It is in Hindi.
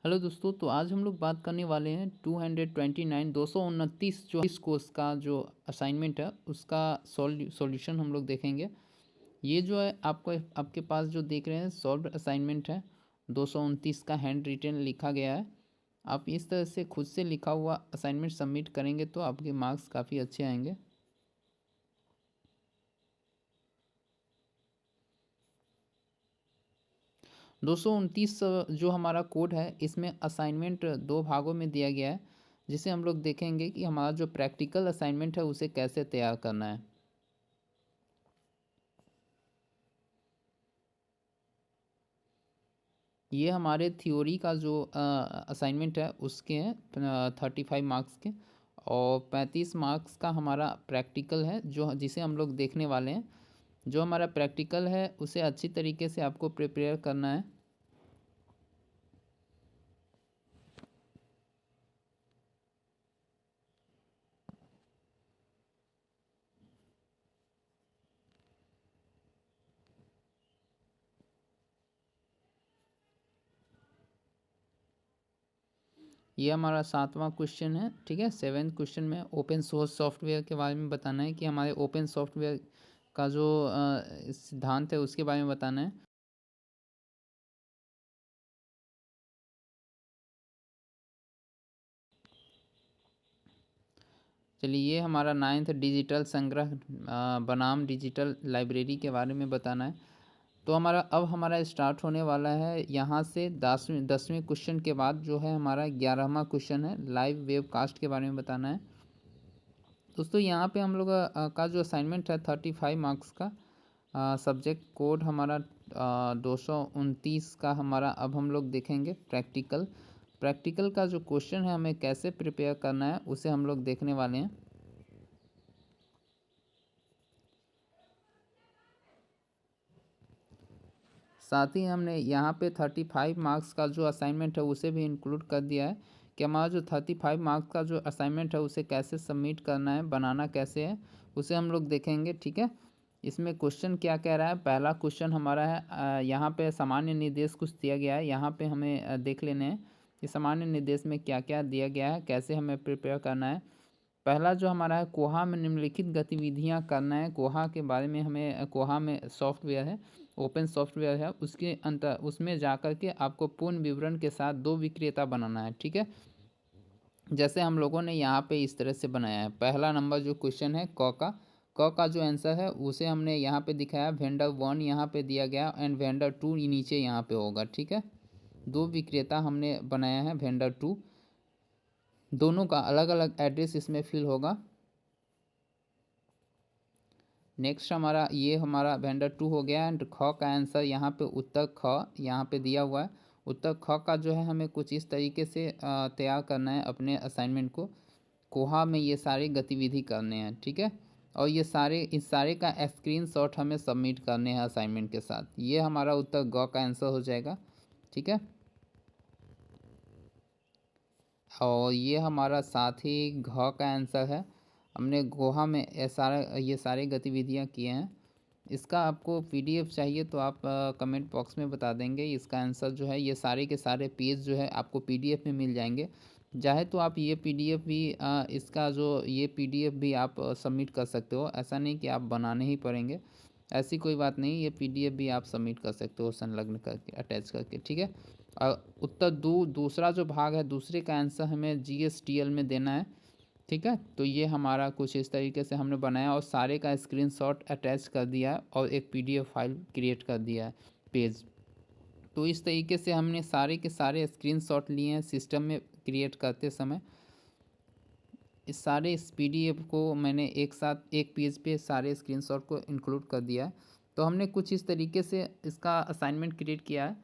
हेलो दोस्तों, तो आज हम लोग बात करने वाले हैं 229 जो इस कोर्स का जो असाइनमेंट है उसका सॉल्यूशन हम लोग देखेंगे। ये जो है आपको आपके पास जो देख रहे हैं सॉल्व असाइनमेंट है। 229 का हैंड रिटेन लिखा गया है। आप इस तरह से खुद से लिखा हुआ असाइनमेंट सबमिट करेंगे तो आपके मार्क्स काफ़ी अच्छे आएंगे। दो सौ उनतीस जो हमारा कोड है इसमें असाइनमेंट दो भागों में दिया गया है, जिसे हम लोग देखेंगे कि हमारा जो प्रैक्टिकल असाइनमेंट है उसे कैसे तैयार करना है। ये हमारे थ्योरी का जो असाइनमेंट है उसके हैं 35 मार्क्स के, और 35 मार्क्स का हमारा प्रैक्टिकल है जो जिसे हम लोग देखने वाले हैं। जो हमारा प्रैक्टिकल है उसे अच्छी तरीके से आपको प्रिपेयर करना है। ये हमारा 7वां क्वेश्चन है, ठीक है। 7th क्वेश्चन में ओपन सोर्स सॉफ्टवेयर के बारे में बताना है कि हमारे ओपन सॉफ्टवेयर का जो सिद्धांत है उसके बारे में बताना है। चलिए, ये हमारा 9th डिजिटल संग्रह बनाम डिजिटल लाइब्रेरी के बारे में बताना है। तो हमारा स्टार्ट होने वाला है यहाँ से 10वें क्वेश्चन के बाद जो है हमारा 11वां क्वेश्चन है, लाइव वेबकास्ट के बारे में बताना है। दोस्तों यहाँ पे हम लोग का जो असाइनमेंट है 35 मार्क्स का, सब्जेक्ट कोड हमारा 229 का हमारा। अब हम लोग देखेंगे प्रैक्टिकल का जो क्वेश्चन है हमें कैसे प्रिपेयर करना है उसे हम लोग देखने वाले हैं। साथ ही हमने यहाँ पे 35 मार्क्स का जो असाइनमेंट है उसे भी इंक्लूड कर दिया है कि हमारा जो 35 मार्क्स का जो असाइनमेंट है उसे कैसे सबमिट करना है, बनाना कैसे है उसे हम लोग देखेंगे, ठीक है। इसमें क्वेश्चन क्या कह रहा है। पहला क्वेश्चन हमारा है यहाँ पे सामान्य निर्देश कुछ दिया गया है। यहाँ पे हमें देख लेने हैं कि सामान्य निर्देश में क्या क्या दिया गया है, कैसे हमें प्रिपेयर करना है। पहला जो हमारा है, कोहा में निम्नलिखित गतिविधियां करना है। कोहा के बारे में हमें, कोहा में सॉफ्टवेयर है, ओपन सॉफ्टवेयर है, उसके अंतर उसमें जाकर के आपको पूर्ण विवरण के साथ दो विक्रेता बनाना है, ठीक है। जैसे हम लोगों ने यहाँ पे इस तरह से बनाया है। पहला नंबर जो क्वेश्चन है क का जो आंसर है उसे हमने यहाँ पे दिखाया। वेंडर 1 यहाँ पे दिया गया एंड वेंडर 2 नीचे यहाँ पे होगा, ठीक है। दो विक्रेता हमने बनाया है वेंडर 2, दोनों का अलग अलग एड्रेस इसमें फिल होगा। नेक्स्ट हमारा वेंडर 2 हो गया एंड ख का आंसर यहाँ पे उत्तर ख यहाँ पे दिया हुआ है। उत्तर ख का जो है हमें कुछ इस तरीके से तैयार करना है अपने असाइनमेंट को। कोहा में ये सारी गतिविधि करने हैं, ठीक है। और इस सारे का स्क्रीनशॉट हमें सबमिट करने हैं असाइनमेंट के साथ। ये हमारा उत्तर ग का आंसर हो जाएगा, ठीक है। और ये हमारा साथ ही घ का आंसर है। हमने गोहा में ये सारे गतिविधियाँ किए हैं। इसका आपको पीडीएफ चाहिए तो आप कमेंट बॉक्स में बता देंगे। इसका आंसर जो है, ये सारे के सारे पेज जो है आपको पीडीएफ में मिल जाएंगे। चाहे तो आप ये पीडीएफ भी इसका जो ये पीडीएफ भी आप सबमिट कर सकते हो। ऐसा नहीं कि आप बनाने ही पड़ेंगे, ऐसी कोई बात नहीं। ये पीडीएफ भी आप सबमिट कर सकते हो संलग्न करके, अटैच करके, ठीक है। उत्तर दूसरा जो भाग है, दूसरे का आंसर हमें जीएसटीएल में देना है, ठीक है। तो ये हमारा कुछ इस तरीके से हमने बनाया और सारे का स्क्रीनशॉट अटैच कर दिया है और एक पीडीएफ फाइल क्रिएट कर दिया है पेज। तो इस तरीके से हमने सारे के सारे स्क्रीनशॉट लिए हैं सिस्टम में क्रिएट करते समय। इस पीडीएफ को मैंने एक साथ एक पेज पे सारे स्क्रीनशॉट को इंक्लूड कर दिया है। तो हमने कुछ इस तरीके से इसका असाइनमेंट क्रिएट किया है।